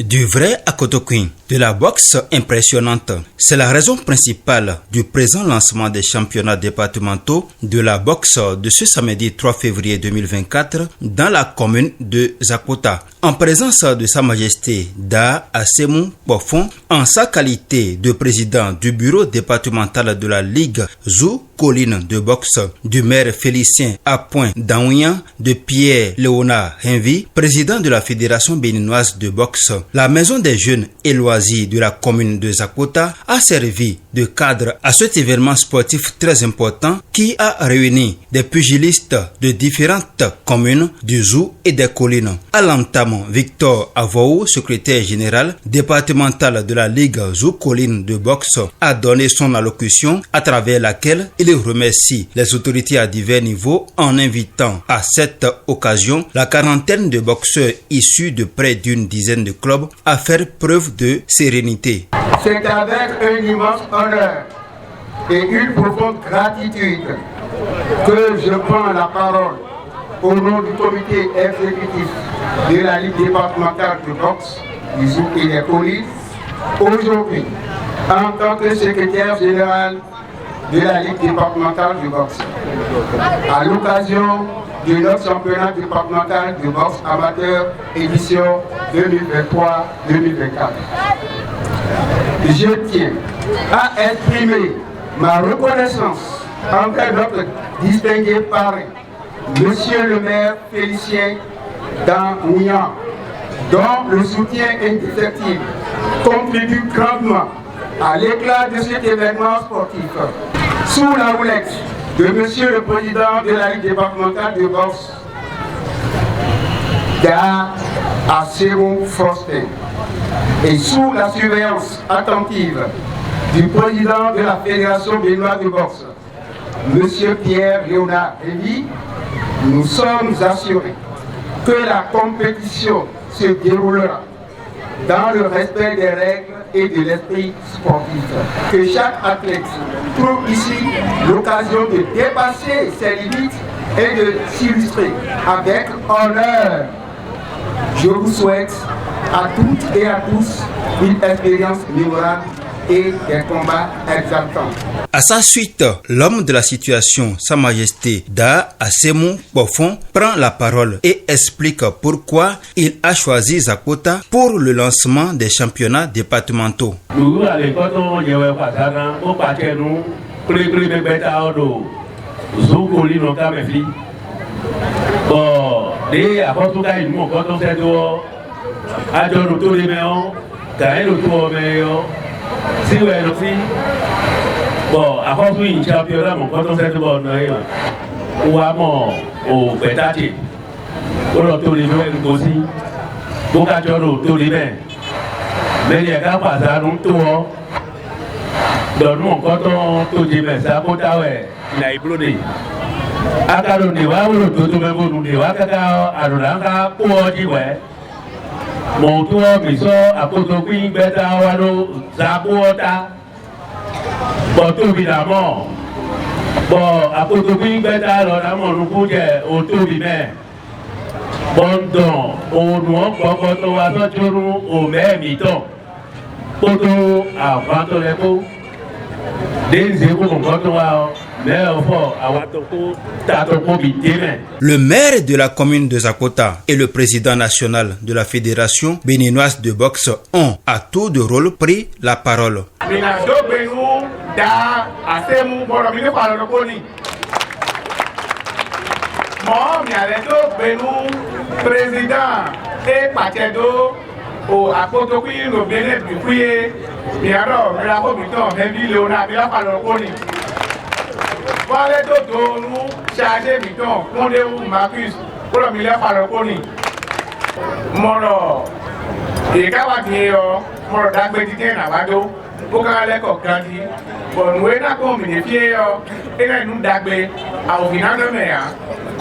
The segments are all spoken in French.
Du vrai à Cotoquin, de la boxe impressionnante. C'est la raison principale du présent lancement des championnats départementaux de la boxe de ce samedi 3 février 2024 dans la commune de Zakota. En présence de Sa Majesté Da Assemou Pofon, en sa qualité de président du bureau départemental de la Ligue Zou Colline de boxe, du maire Félicien Apoin Daouyan, de Pierre Léonard Henvi, président de la Fédération béninoise de boxe, la maison des jeunes et loisirs de la commune de Zakota a servi de cadre à cet événement sportif très important qui a réuni des pugilistes de différentes communes du Zou et des collines. À l'entame, Victor Avou, secrétaire général départemental de la Ligue Zou Colline de boxe, a donné son allocution à travers laquelle il remercie les autorités à divers niveaux en invitant à cette occasion la quarantaine de boxeurs issus de près d'une dizaine de clubs à faire preuve de sérénité. C'est avec un immense honneur et une profonde gratitude que je prends la parole au nom du comité exécutif de la Ligue départementale de boxe du Zou et des collines aujourd'hui en tant que secrétaire général de la Ligue départementale de boxe à l'occasion de notre championnat départemental de boxe amateur édition 2023-2024. Je tiens à exprimer ma reconnaissance envers notre distingué parrain, Monsieur le maire Félicien Daouyan, dont le soutien indéfectible contribue grandement à l'éclat de cet événement sportif. Sous la houlette de Monsieur le Président de la Ligue départementale de boxe, Da Assemou Faustin, et sous la surveillance attentive du Président de la Fédération béninoise de boxe, Monsieur Pierre Léonard Henvi, nous sommes assurés que la compétition se déroulera dans le respect des règles et de l'esprit sportif. Que chaque athlète trouve ici l'occasion de dépasser ses limites et de s'illustrer avec honneur. Je vous souhaite à toutes et à tous une expérience mémorable et des combats exaltants. À sa suite, l'homme de la situation, Sa Majesté Da Assemou Pofon, prend la parole et explique pourquoi il a choisi Zakota pour le lancement des championnats départementaux. Si vous avez aussi, bon, à force de championnat, mon coton c'est bon, ou à mon pétati, ou l'auto libéré aussi, ou qu'à l'auto libéré. Mais il y a qu'à passer à nous tout, dans mon coton, tout libéré, ça peut avoir, il a éplodé. À Caronéva, ou l'auto même pour nous dire, à Rolanga, pour dire, ouais. Mon tour, mais ça, à Cotoquin, Beta, Wano, Zapuota. Bon, tout évidemment. Bon, à Cotoquin, Beta, alors, nous pouvons autour du maire. Bon, donc, au nom, quand on va sortir au même mi-temps. Poto, à Vantolepo, des zéros, quand on va. Le maire de la commune de Zakota et le président national de la Fédération béninoise de boxe ont à tour de rôle pris la parole. Voilà d'autres nous charger Victor, Condé Marcus, pour le milieu Falconi. Moro, et Cavatier, Moro d'Agbédité Navado, pour qu'on ait grandi. Bon, nous avons communiqué, et nous d'Agbé, au final de mer,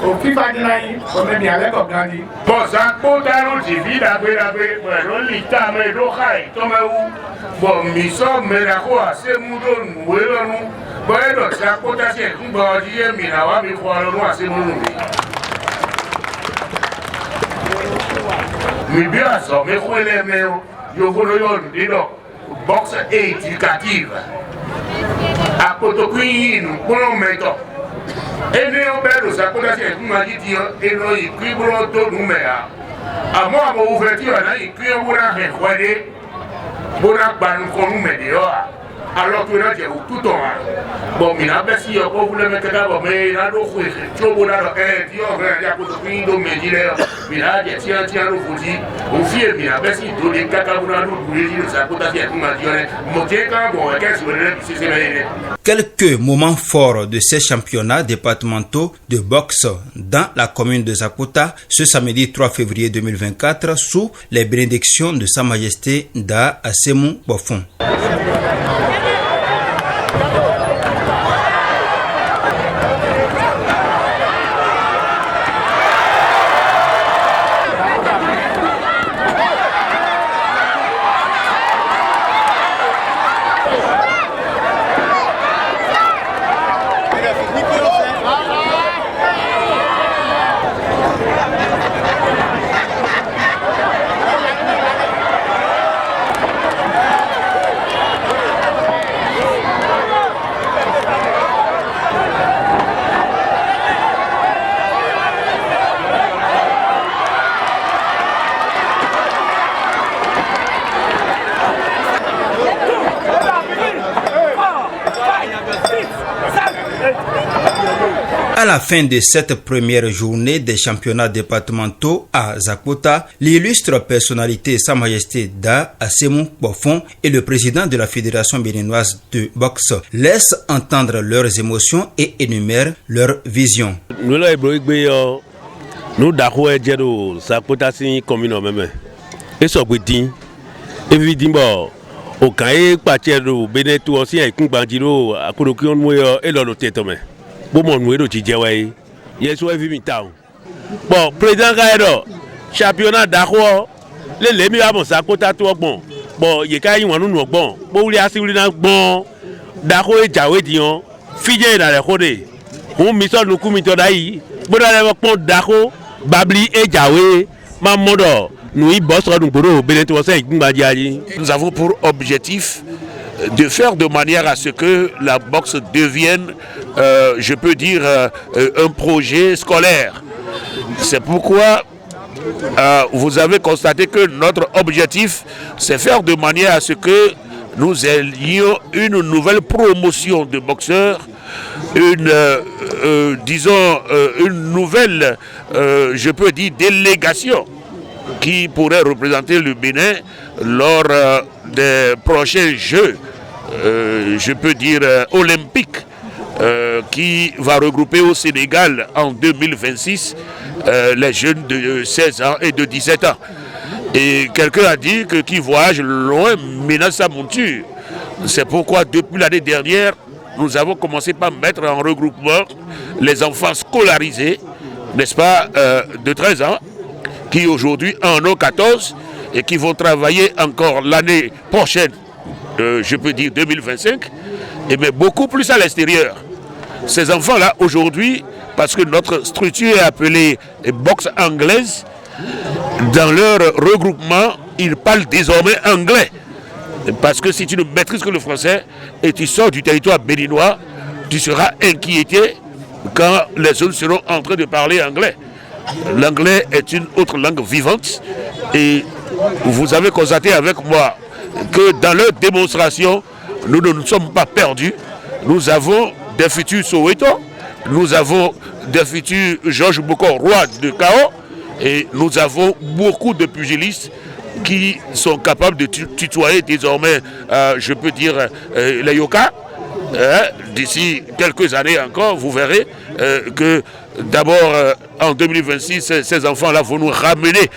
au FIFA de l'année, on est bien avec grandi. Bon, ça peut être un petit d'Agbé, on l'ita, mais l'oreille, tombe où? Bon, nous sommes, mais la quoi, c'est moudon, nous, bueno, Zakota c'est un bordie, mais là, on va voir le noir, c'est mon nom. Mais bien sûr, mais quoi les meilleurs, je vous le dis, boxe éducative. À Potoquin, pour le mettre. Et nous avons ça pour la série, nous avons dit, et nous avons écrit pour l'autre numéro. À moi, mon ouverture, on a écrit pour la regarder, pour la banque qu'on nous met dehors. Alors que là, j'ai tout le temps. Bon, mais là, si vous voulez mettre là, mais là, vous avez tout le monde. Et vous avez tout le monde. Mais là, j'ai tiens, vous dites, vous fiez bien. Si vous avez tout le monde, quelques moments forts de ces championnats départementaux de boxe dans la commune de Zakuta ce samedi 3 février 2024 sous les bénédictions de Sa Majesté Da Assemou Bofon. À la fin de cette première journée des championnats départementaux à Zakuta, l'illustre personnalité Sa Majesté Da Assemou Bofon et le président de la Fédération béninoise de boxe laissent entendre leurs émotions et énumèrent leur vision. Nous avons Zakuta commune même. Et ce que évidemment, au Caï, Pachero, Benetou aussi, et Kumbandiro, à Kurokion, et l'autre. Bon, nous sommes dit bon, président Gaëdo, championnat d'Akwa, les mieux avant ça, côté à toi, bon, il y a nous bon, il y a bon, d'Akwa et Jaoué Dion, fidèle dans les côtés, on mission nous commettons d'ailleurs, bon, dans les d'Akwa, Babli et Jaoué, Mamodo, nous y bossons nous pour nous avons pour objectif de faire de manière à ce que la boxe devienne, je peux dire, un projet scolaire. C'est pourquoi vous avez constaté que notre objectif, c'est faire de manière à ce que nous ayons une nouvelle promotion de boxeurs, une nouvelle, je peux dire, délégation qui pourrait représenter le Bénin lors des prochains Jeux, je peux dire, olympiques, qui va regrouper au Sénégal en 2026 les jeunes de 16 ans et de 17 ans. Et quelqu'un a dit que qui voyage loin menace sa monture. C'est pourquoi depuis l'année dernière, nous avons commencé par mettre en regroupement les enfants scolarisés, n'est-ce pas, de 13 ans, qui aujourd'hui en ont 14 et qui vont travailler encore l'année prochaine, je peux dire 2025, et mais beaucoup plus à l'extérieur. Ces enfants-là, aujourd'hui, parce que notre structure est appelée boxe anglaise, dans leur regroupement, ils parlent désormais anglais. Parce que si tu ne maîtrises que le français et tu sors du territoire béninois, tu seras inquiété quand les autres seront en train de parler anglais. L'anglais est une autre langue vivante et vous avez constaté avec moi que dans leur démonstration, nous ne nous sommes pas perdus. Nous avons des futurs Soweto, nous avons des futurs Georges Bokor, roi de Kao, et nous avons beaucoup de pugilistes qui sont capables de tutoyer désormais, je peux dire, les yokas. D'ici quelques années encore, vous verrez que d'abord en 2026, ces enfants-là vont nous ramener,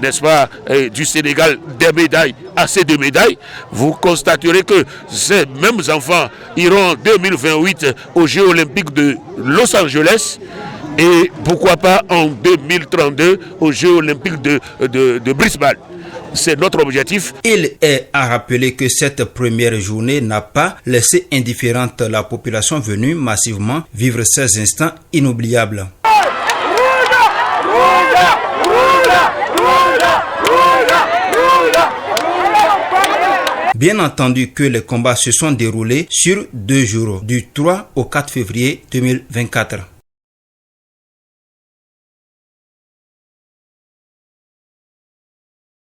n'est-ce pas, du Sénégal des médailles, assez de médailles. Vous constaterez que ces mêmes enfants iront en 2028 aux Jeux Olympiques de Los Angeles et pourquoi pas en 2032 aux Jeux Olympiques de Brisbane. C'est notre objectif. Il est à rappeler que cette première journée n'a pas laissé indifférente la population venue massivement vivre ces instants inoubliables. Bien entendu que les combats se sont déroulés sur 2 jours, du 3 au 4 février 2024.